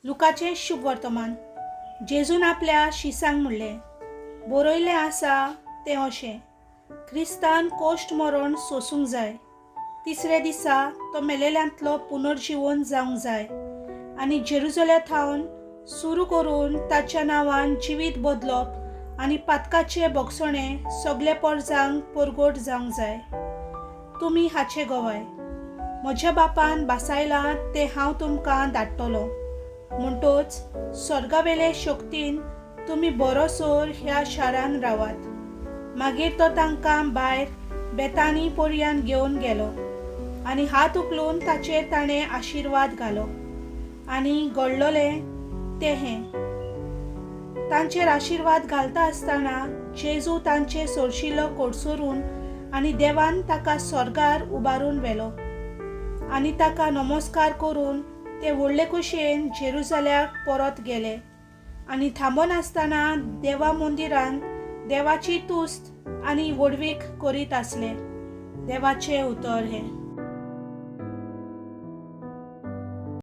लुकाचे शुभ वर्तमान. जेजून आपल्या शिसांक म्हणलें, बरयलें आसा तें अशें, क्रिस्तान कोश्ट मरण सोसूंक जाय, तिसरे दिसा तो मेलेल्यांतलो पुनर्जीवन जावंक जाय आनी जेरुसलेमांत सुरू करून ताच्या नांवान जिवीत बदलप आनी पातकाचे भोगसणे सगळे परजांक परगट जावंक जाय. तुमी हाचे गवाय. म्हज्या बापान बासायलां तें हांव तुमकां धाडटलों. म्हणटच स्वर्गावेले शक्तीन तुमी बरोसोर ह्या शारान रावात. मागीर तो तांकां भायर बेतानी पर्यंत घेवन गेलो आनी हात उखलून ताचेर ताणें आशिर्वाद घालो आनी घडलोलें तें हें. तांचेर आशिर्वाद घालता आसतना जेजू तांचे सोरशिल्लो कोडसोरून आनी देवान ताका स्वर्गार उबारून व्हेलो आनी ताका नमस्कार करून ते व्हडले कुशेन जेरुसल्याक परत गेले आनी थांबोन आसतना देवा मंदिरांत देवाची तुस्त आनी वडवीक करीत आसले. देवाचें उतर हें.